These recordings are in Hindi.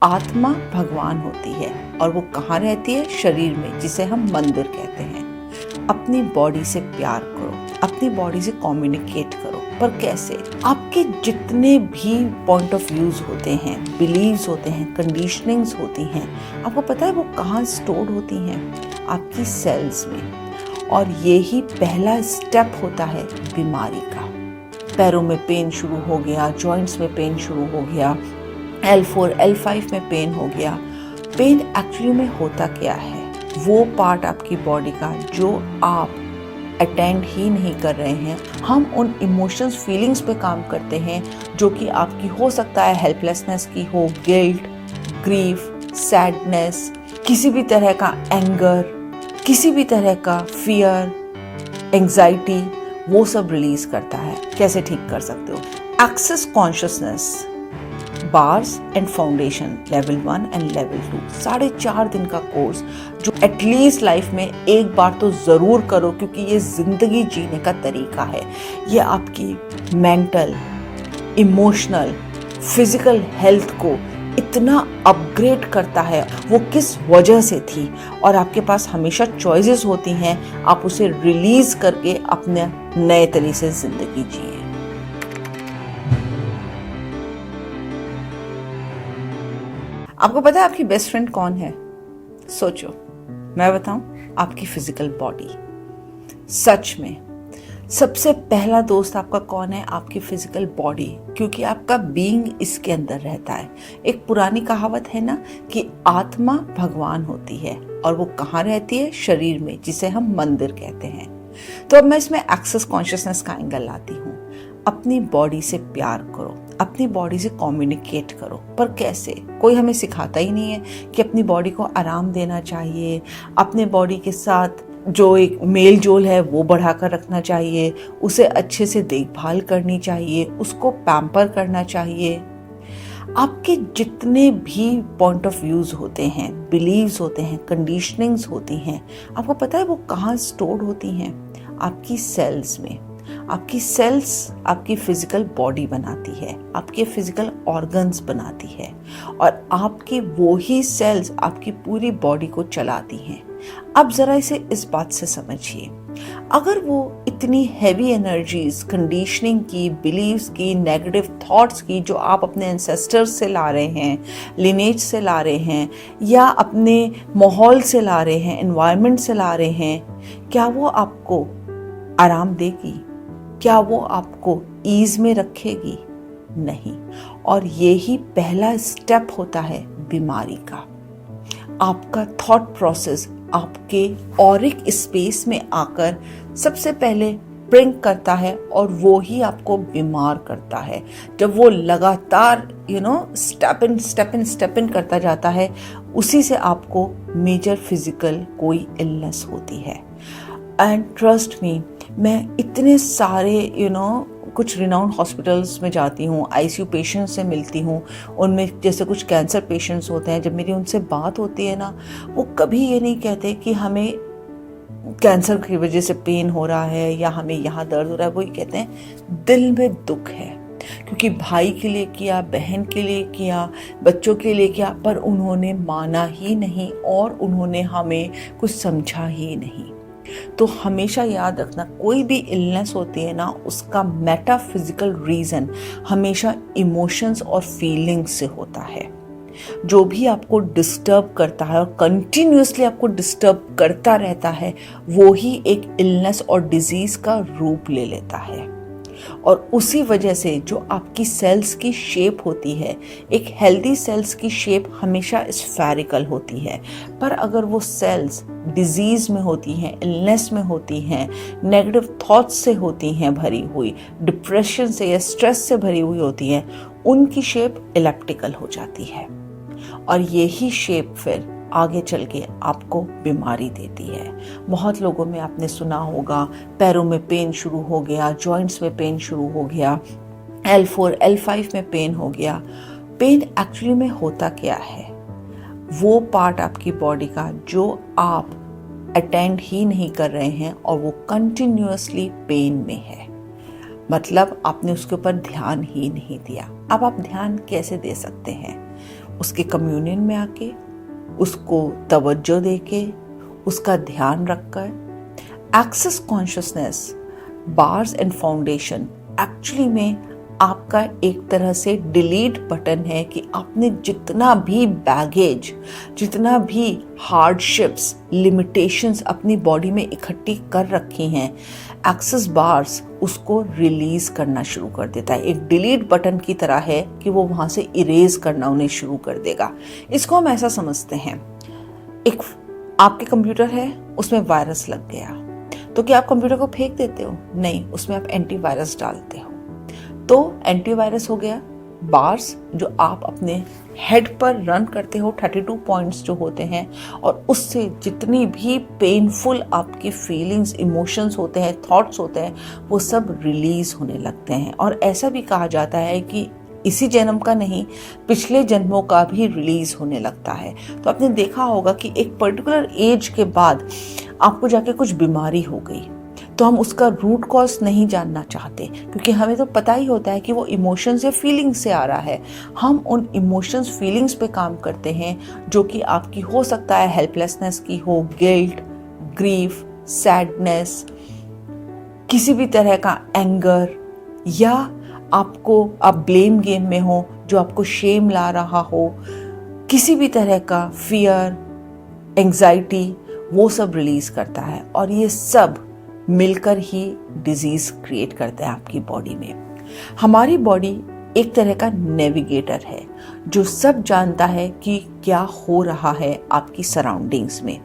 आत्मा भगवान होती है और वो कहाँ रहती है? शरीर में, जिसे हम मंदिर कहते हैं। अपनी बॉडी से प्यार करो, अपनी बॉडी से कम्युनिकेट करो, पर कैसे? आपके जितने भी पॉइंट ऑफ व्यूज होते हैं, बिलीव्स होते हैं, कंडीशनिंग्स होती हैं, आपको पता है वो कहाँ स्टोर्ड होती हैं? आपकी सेल्स में। और यही पहला स्टेप होता है बीमारी का। पैरों में पेन शुरू हो गया, जॉइंट्स में पेन शुरू हो गया, L4, L5 में पेन हो गया। पेन एक्चुअली में होता क्या है? वो पार्ट आपकी बॉडी का जो आप अटेंड ही नहीं कर रहे हैं। हम उन इमोशंस, फीलिंग्स पे काम करते हैं जो कि आपकी हो सकता है हेल्पलेसनेस की हो, गिल्ट, ग्रीफ, सैडनेस, किसी भी तरह का एंगर, किसी भी तरह का फियर, एंजाइटी, वो सब रिलीज करता है। कैसे ठीक कर सकते हो? Access consciousness bars and foundation level 1 and level 2, 4.5 दिन का कोर्स जो एटलीस्ट लाइफ में एक बार तो ज़रूर करो, क्योंकि ये ज़िंदगी जीने का तरीका है। ये आपकी मेंटल, इमोशनल, फिजिकल हेल्थ को इतना अपग्रेड करता है। वो किस वजह से थी, और आपके पास हमेशा चॉइसेस होती हैं। आप उसे रिलीज करके अपने नए तरीके से ज़िंदगी जिए। आपको पता है आपकी बेस्ट फ्रेंड कौन है? सोचो, मैं बताऊं, आपकी फिजिकल बॉडी। सच में सबसे पहला दोस्त आपका कौन है? आपकी फिजिकल बॉडी, क्योंकि आपका बीइंग इसके अंदर रहता है। एक पुरानी कहावत है ना कि आत्मा भगवान होती है और वो कहाँ रहती है? शरीर में, जिसे हम मंदिर कहते हैं। तो अब मैं इसमें एक्सेस कॉन्शियसनेस का एंगल लाती हूँ। अपनी बॉडी से प्यार करो, अपनी बॉडी से कम्युनिकेट करो, पर कैसे? कोई हमें सिखाता ही नहीं है कि अपनी बॉडी को आराम देना चाहिए, अपने बॉडी के साथ जो एक मेल जोल है वो बढ़ाकर रखना चाहिए, उसे अच्छे से देखभाल करनी चाहिए, उसको पैम्पर करना चाहिए। आपके जितने भी पॉइंट ऑफ व्यूज होते हैं, बिलीव्स होते हैं, कंडीशनिंग्स होती हैं, आपको पता है वो कहाँ स्टोर्ड होती हैं? आपकी सेल्स में। आपकी सेल्स आपकी फिजिकल बॉडी बनाती है, आपके फिजिकल ऑर्गन्स बनाती है, और आपकी वो ही सेल्स आपकी पूरी बॉडी को चलाती हैं। अब जरा इसे इस बात से समझिए, अगर वो इतनी हैवी एनर्जीज, कंडीशनिंग की, बिलीव्स की, नेगेटिव थॉट्स की, जो आप अपने एंसेस्टर्स से ला रहे हैं, लिनेज से ला रहे हैं, या अपने माहौल से ला रहे हैं, एनवायरनमेंट से ला रहे हैं, क्या वो आपको आराम देगी? क्या वो आपको ईज में रखेगी? नहीं। और यही पहला स्टेप होता है बीमारी का। आपका थॉट प्रोसेस आपके ऑरिक स्पेस में आकर सबसे पहले ब्रिंक करता है, और वो ही आपको बीमार करता है। जब वो लगातार स्टेप इन करता जाता है, उसी से आपको मेजर फिजिकल कोई इलनेस होती है। एंड ट्रस्ट मी, मैं इतने सारे कुछ रिनाउंड हॉस्पिटल्स में जाती हूँ, आईसीयू पेशेंट्स से मिलती हूँ। उनमें जैसे कुछ कैंसर पेशेंट्स होते हैं, जब मेरी उनसे बात होती है ना, वो कभी ये नहीं कहते कि हमें कैंसर की वजह से पेन हो रहा है या हमें यहाँ दर्द हो रहा है। वो ये कहते हैं दिल में दुख है, क्योंकि भाई के लिए किया, बहन के लिए किया, बच्चों के लिए किया, पर उन्होंने माना ही नहीं और उन्होंने हमें कुछ समझा ही नहीं। तो हमेशा याद रखना, कोई भी इलनेस होती है ना, उसका मेटाफिजिकल रीजन हमेशा इमोशंस और फीलिंग्स से होता है। जो भी आपको डिस्टर्ब करता है और कंटिन्यूअसली आपको डिस्टर्ब करता रहता है, वो ही एक इलनेस और डिजीज का रूप ले लेता है। और उसी वजह से जो आपकी सेल्स की शेप होती है, एक हेल्दी सेल्स की शेप हमेशा स्फेरिकल होती है, पर अगर वो सेल्स डिजीज में होती हैं, इलनेस में होती हैं, नेगेटिव थॉट्स से होती हैं भरी हुई, डिप्रेशन से या स्ट्रेस से भरी हुई होती हैं, उनकी शेप इलिप्टिकल हो जाती है। और यही शेप फिर आगे चल के आपको बीमारी देती है। बहुत लोगों में आपने सुना होगा, पैरों में पेन शुरू हो गया, जॉइंट्स में पेन शुरू हो गया, L4, L5 में पेन हो गया। पेन एक्चुअली में होता क्या है? वो पार्ट आपकी बॉडी का जो आप अटेंड ही नहीं कर रहे हैं, और वो कंटिन्यूअसली पेन में है। मतलब आपने उसके ऊपर ध्यान ही नहीं दिया। अब आप ध्यान कैसे दे सकते हैं? उसके कम्युनियन में आके, उसको तवज्जो देके, उसका ध्यान रखकर access consciousness bars and foundation actually में आपका एक तरह से डिलीट बटन है कि आपने जितना भी बैगेज, जितना भी हार्डशिप्स, लिमिटेशंस अपनी बॉडी में इकट्ठी कर रखी हैं, एक्सेस बार्स उसको रिलीज करना शुरू कर देता है। एक डिलीट बटन की तरह है कि वो वहां से इरेज करना उन्हें शुरू कर देगा। इसको हम ऐसा समझते हैं, एक आपके कंप्यूटर है, उसमें वायरस लग गया तो क्या आप कंप्यूटर को फेंक देते हो? नहीं, उसमें आप एंटीवायरस डालते हो। तो एंटीवायरस हो गया बार्स जो आप अपने हेड पर रन करते हो, 32 पॉइंट्स जो होते हैं, और उससे जितनी भी पेनफुल आपकी फीलिंग्स, इमोशंस होते हैं, थॉट्स होते हैं, वो सब रिलीज होने लगते हैं। और ऐसा भी कहा जाता है कि इसी जन्म का नहीं, पिछले जन्मों का भी रिलीज होने लगता है। तो आपने देखा होगा कि एक पर्टिकुलर एज के बाद आपको जाके कुछ बीमारी हो गई तो हम उसका रूट कॉज नहीं जानना चाहते, क्योंकि हमें तो पता ही होता है कि वो इमोशंस या फीलिंग्स से आ रहा है। हम उन इमोशंस, फीलिंग्स पे काम करते हैं जो कि आपकी हो सकता है हेल्पलेसनेस की हो, गिल्ट, ग्रीफ, सैडनेस, किसी भी तरह का एंगर, या आप ब्लेम गेम में हो जो आपको शेम ला रहा हो, किसी भी तरह का फियर, एंजाइटी, वो सब रिलीज करता है। और ये सब मिलकर ही डिजीज क्रिएट करते हैं आपकी बॉडी में। हमारी बॉडी एक तरह का नेविगेटर है जो सब जानता है कि क्या हो रहा है आपकी सराउंडिंग्स में।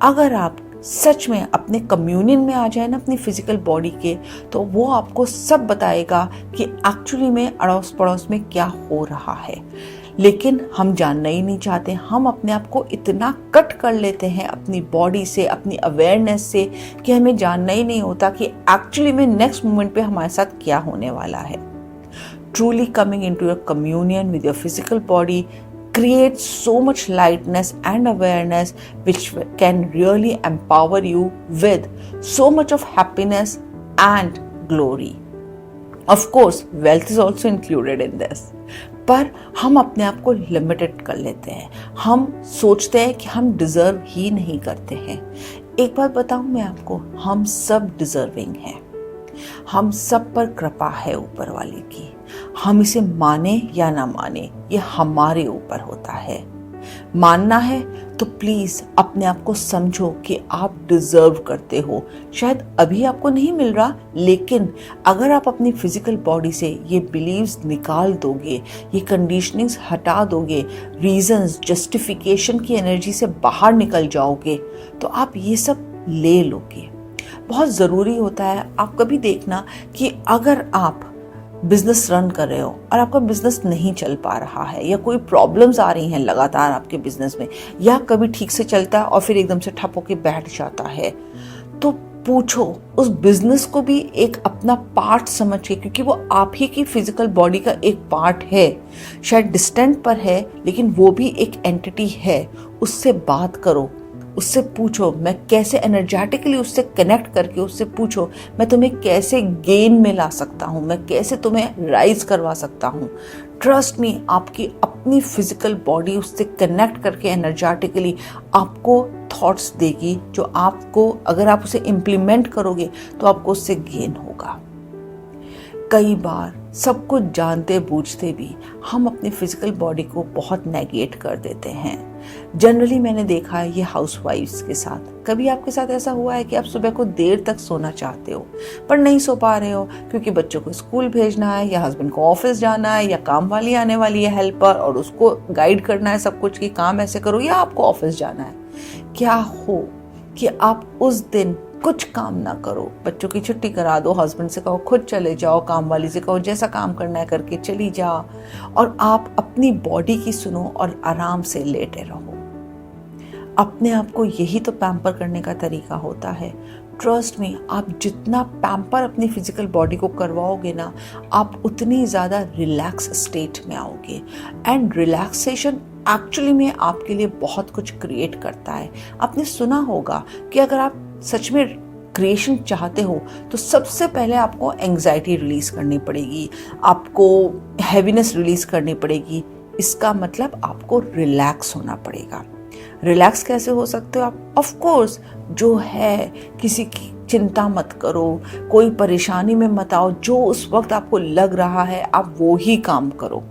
अगर आप सच में अपने कम्युनियन में आ जाए ना अपनी फिजिकल बॉडी के, तो वो आपको सब बताएगा कि एक्चुअली में अड़ोस पड़ोस में क्या हो रहा है। लेकिन हम जानना ही नहीं चाहते। हम अपने आप को इतना कट कर लेते हैं अपनी बॉडी से, अपनी अवेयरनेस से, कि हमें जानना ही नहीं होता कि एक्चुअली में नेक्स्ट मोमेंट पे हमारे साथ क्या होने वाला है। Truly coming into your communion with your physical body creates so much lightness and awareness which can really empower you with so much of happiness and glory. Of course, wealth is also included in this. पर हम अपने आप को लिमिटेड कर लेते हैं। हम सोचते हैं कि हम डिजर्व ही नहीं करते हैं। एक बात बताऊं मैं आपको, हम सब डिजर्विंग हैं। हम सब पर कृपा है ऊपर वाले की। हम इसे माने या ना माने, ये हमारे ऊपर होता है। मानना है तो प्लीज अपने आप को समझो कि आप डिजर्व करते हो। शायद अभी आपको नहीं मिल रहा, लेकिन अगर आप अपनी फिजिकल बॉडी से ये बिलीव्स निकाल दोगे, ये कंडीशनिंग्स हटा दोगे, रीजंस, जस्टिफिकेशन की एनर्जी से बाहर निकल जाओगे, तो आप ये सब ले लोगे। बहुत ज़रूरी होता है। आप कभी देखना कि अगर आप बिजनेस रन कर रहे हो और आपका बिजनेस नहीं चल पा रहा है, या कोई प्रॉब्लम्स आ रही हैं लगातार आपके बिजनेस में, या कभी ठीक से चलता है और फिर एकदम से ठप होके बैठ जाता है, तो पूछो उस बिजनेस को भी एक अपना पार्ट समझ के, क्योंकि वो आप ही की फिजिकल बॉडी का एक पार्ट है। शायद डिस्टेंट पर है, लेकिन वो भी एक एंटिटी है। उससे बात करो, उससे पूछो, मैं कैसे एनर्जेटिकली उससे कनेक्ट करके उससे पूछो, मैं तुम्हें कैसे गेन में ला सकता हूँ, मैं कैसे तुम्हें राइज करवा सकता हूँ। ट्रस्ट मी, आपकी अपनी फिजिकल बॉडी उससे कनेक्ट करके एनर्जेटिकली आपको थॉट्स देगी, जो आपको, अगर आप उसे इम्प्लीमेंट करोगे तो आपको उससे गेन होगा। कई बार सब कुछ जानते बूझते भी हम अपनी फिजिकल बॉडी को बहुत नेगेट कर देते हैं। जनरली मैंने देखा है ये हाउसवाइफ्स के साथ। कभी आपके साथ ऐसा हुआ है कि आप सुबह को देर तक सोना चाहते हो पर नहीं सो पा रहे हो, क्योंकि बच्चों को स्कूल भेजना है, या हस्बैंड को ऑफिस जाना है, या काम वाली आने वाली है हेल्पर और उसको गाइड करना है सब कुछ कि काम ऐसे करो, या आपको ऑफिस जाना है। क्या हो कि आप उस दिन कुछ काम ना करो, बच्चों की छुट्टी करा दो, हस्बैंड से कहो खुद चले जाओ, काम वाली से कहो जैसा काम करना है करके चली जाओ, और आप अपनी बॉडी की सुनो और आराम से लेटे रहो। अपने आप को यही तो पैम्पर करने का तरीका होता है। ट्रस्ट में, आप जितना पैम्पर अपनी फिजिकल बॉडी को करवाओगे ना, आप उतनी ज़्यादा रिलैक्स स्टेट में आओगे। एंड रिलैक्सेशन एक्चुअली में आपके लिए बहुत कुछ क्रिएट करता है। आपने सुना होगा कि अगर आप सच में क्रिएशन चाहते हो तो सबसे पहले आपको एंजाइटी रिलीज करनी पड़ेगी, आपको हैवीनेस रिलीज करनी पड़ेगी, इसका मतलब आपको रिलैक्स होना पड़ेगा। रिलैक्स कैसे हो सकते हो आप? ऑफ कोर्स जो है, किसी की चिंता मत करो, कोई परेशानी में मत आओ, जो उस वक्त आपको लग रहा है आप वो ही काम करो,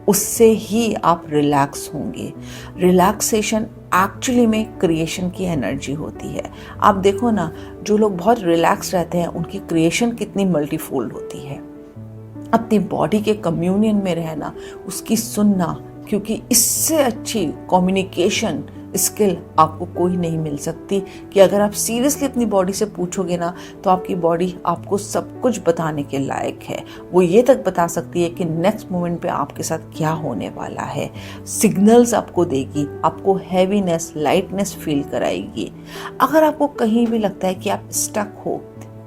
उससे ही आप रिलैक्स होंगे। रिलैक्सेशन एक्चुअली में क्रिएशन की एनर्जी होती है। आप देखो ना, जो लोग बहुत रिलैक्स रहते हैं उनकी क्रिएशन कितनी मल्टीफोल्ड होती है। अपनी बॉडी के कम्युनियन में रहना, उसकी सुनना, क्योंकि इससे अच्छी कम्युनिकेशन स्किल आपको कोई नहीं मिल सकती कि अगर आप सीरियसली अपनी बॉडी से पूछोगे ना, तो आपकी बॉडी आपको सब कुछ बताने के लायक है। वो ये तक बता सकती है कि नेक्स्ट मोमेंट पे आपके साथ क्या होने वाला है। सिग्नल्स आपको देगी, आपको हैवीनेस, लाइटनेस फील कराएगी। अगर आपको कहीं भी लगता है कि आप स्टक हो,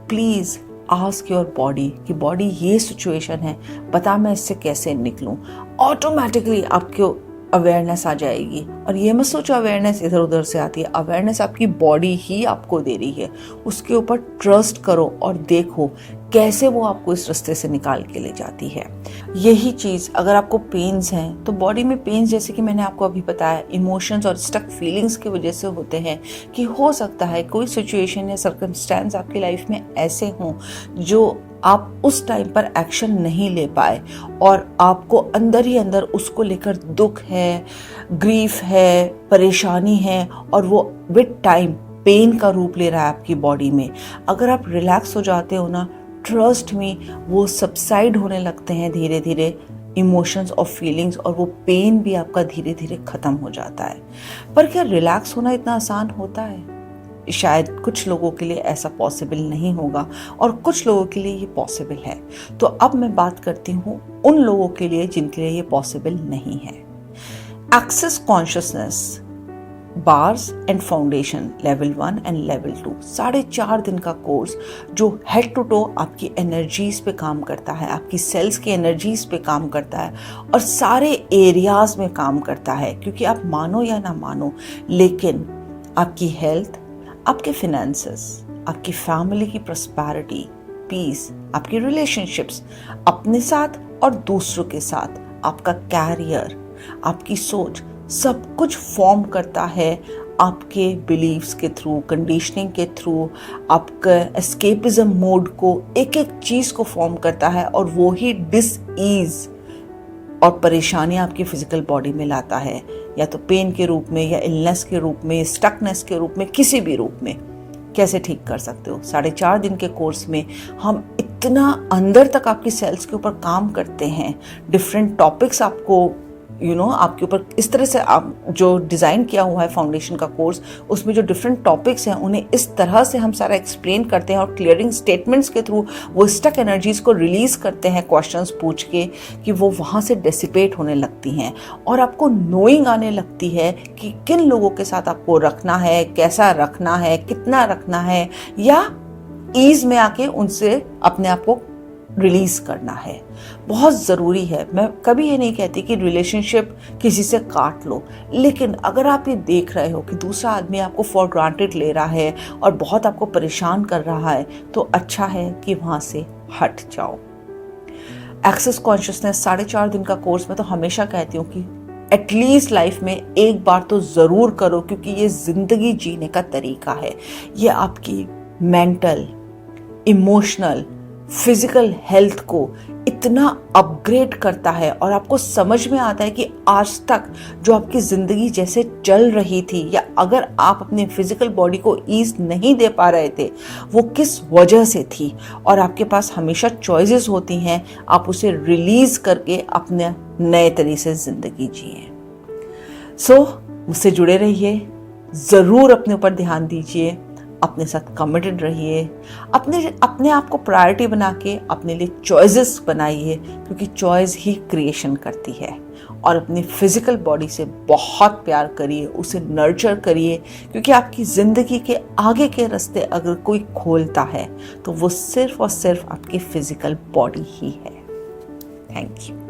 प्लीज़ आस्क योर बॉडी कि बॉडी ये सिचुएशन है, बता मैं इससे कैसे निकलूं। ऑटोमेटिकली आपको अवेयरनेस आ जाएगी। और ये मत सोचो अवेयरनेस इधर उधर से आती है, अवेयरनेस आपकी बॉडी ही आपको दे रही है। उसके ऊपर ट्रस्ट करो और देखो कैसे वो आपको इस रास्ते से निकाल के ले जाती है। यही चीज़ अगर आपको पेन्स हैं, तो बॉडी में पेन्स जैसे कि मैंने आपको अभी बताया इमोशंस और स्टक फीलिंग्स की वजह से होते हैं कि हो सकता है कोई सिचुएशन या सर्कमस्टेंस आपकी लाइफ में ऐसे हों जो आप उस टाइम पर एक्शन नहीं ले पाए और आपको अंदर ही अंदर उसको लेकर दुख है, ग्रीफ है, परेशानी है और वो विद टाइम पेन का रूप ले रहा है आपकी बॉडी में। अगर आप रिलैक्स हो जाते हो ना, ट्रस्ट मी, वो सबसाइड होने लगते हैं धीरे धीरे इमोशंस और फीलिंग्स, और वो पेन भी आपका धीरे धीरे खत्म हो जाता है। पर क्या रिलैक्स होना इतना आसान होता है? शायद कुछ लोगों के लिए ऐसा पॉसिबल नहीं होगा और कुछ लोगों के लिए ये पॉसिबल है। तो अब मैं बात करती हूँ उन लोगों के लिए जिनके लिए ये पॉसिबल नहीं है। Access consciousness bars and foundation level 1 and level 2, 4.5 दिन का कोर्स जो हेड टू टो आपकी एनर्जीज पे काम करता है, आपकी सेल्स की एनर्जीज पे काम करता है और सारे एरियाज में काम करता है। क्योंकि आप मानो या ना मानो, लेकिन आपकी हेल्थ, आपके फिनेंसेस, आपकी फैमिली की प्रॉस्पेरिटी, पीस, आपकी रिलेशनशिप्स अपने साथ और दूसरों के साथ, आपका कैरियर, आपकी सोच, सब कुछ फॉर्म करता है आपके बिलीव्स के थ्रू, कंडीशनिंग के थ्रू, आपका एस्केपिज्म मोड को, एक एक चीज़ को फॉर्म करता है और वो ही डिसईज और परेशानियां आपकी फिजिकल बॉडी में लाता है, या तो पेन के रूप में, या इलनेस के रूप में, स्टकनेस के रूप में, किसी भी रूप में। कैसे ठीक कर सकते हो? 4.5 दिन के कोर्स में हम इतना अंदर तक आपकी सेल्स के ऊपर काम करते हैं, डिफरेंट टॉपिक्स आपको आपके ऊपर इस तरह से आप जो डिज़ाइन किया हुआ है फाउंडेशन का कोर्स, उसमें जो डिफरेंट टॉपिक्स हैं उन्हें इस तरह से हम सारा एक्सप्लेन करते हैं और क्लियरिंग स्टेटमेंट्स के थ्रू वो स्टक एनर्जीज को रिलीज करते हैं क्वेश्चंस पूछ के, कि वो वहाँ से डिसिपेट होने लगती हैं और आपको नोइंग आने लगती है कि किन लोगों के साथ आपको रखना है, कैसा रखना है, कितना रखना है, या ईज में आके उनसे अपने आप को रिलीज करना है। बहुत ज़रूरी है। मैं कभी ये नहीं कहती कि रिलेशनशिप किसी से काट लो, लेकिन अगर आप ये देख रहे हो कि दूसरा आदमी आपको फॉर ग्रांटेड ले रहा है और बहुत आपको परेशान कर रहा है, तो अच्छा है कि वहाँ से हट जाओ। एक्सेस कॉन्शियसनेस 4.5 दिन का कोर्स में तो हमेशा कहती हूँ कि एटलीस्ट लाइफ में एक बार तो ज़रूर करो, क्योंकि ये ज़िंदगी जीने का तरीका है। ये आपकी मेंटल, इमोशनल, फिजिकल हेल्थ को इतना अपग्रेड करता है और आपको समझ में आता है कि आज तक जो आपकी ज़िंदगी जैसे चल रही थी, या अगर आप अपने फिजिकल बॉडी को ईज नहीं दे पा रहे थे, वो किस वजह से थी, और आपके पास हमेशा चॉइसेस होती हैं, आप उसे रिलीज करके अपने नए तरीके से ज़िंदगी जिए। सो मुझसे जुड़े रहिए, ज़रूर अपने ऊपर ध्यान दीजिए, अपने साथ कमिटेड रहिए, अपने आप को प्रायोरिटी बना के अपने लिए चॉइसेस बनाइए, क्योंकि चॉइस ही क्रिएशन करती है। और अपनी फिजिकल बॉडी से बहुत प्यार करिए, उसे नर्चर करिए, क्योंकि आपकी ज़िंदगी के आगे के रास्ते अगर कोई खोलता है तो वो सिर्फ और सिर्फ आपकी फिजिकल बॉडी ही है। Thank you.